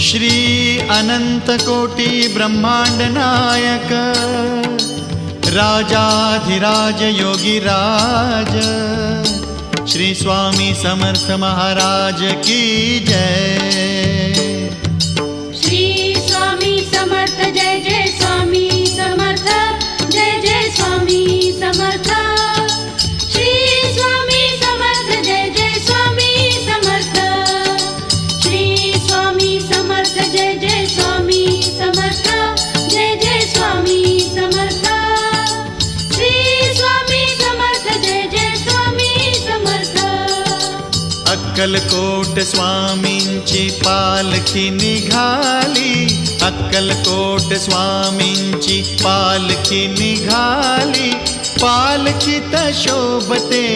श्री अनंत कोटी ब्रह्मांड नायक राजाधिराज योगीराज श्री स्वामी समर्थ महाराज की जय। श्री स्वामी समर्थ जय जय स्वामी समर्थ जय जय स्वामी समर्थ। श्री स्वामी समर्थ जय जय स्वामी समर्थ। श्री स्वामी समर्थ जय जय स्वामी समर्थ जय जय स्वामी समर्थ। श्री स्वामी समर्थ जय जय स्वामी समर्थ। अक्कलकोट स्वामींची पालखी निघाली, अक्कलकोट स्वामींची पालखी निघाली, पालखीत शोभते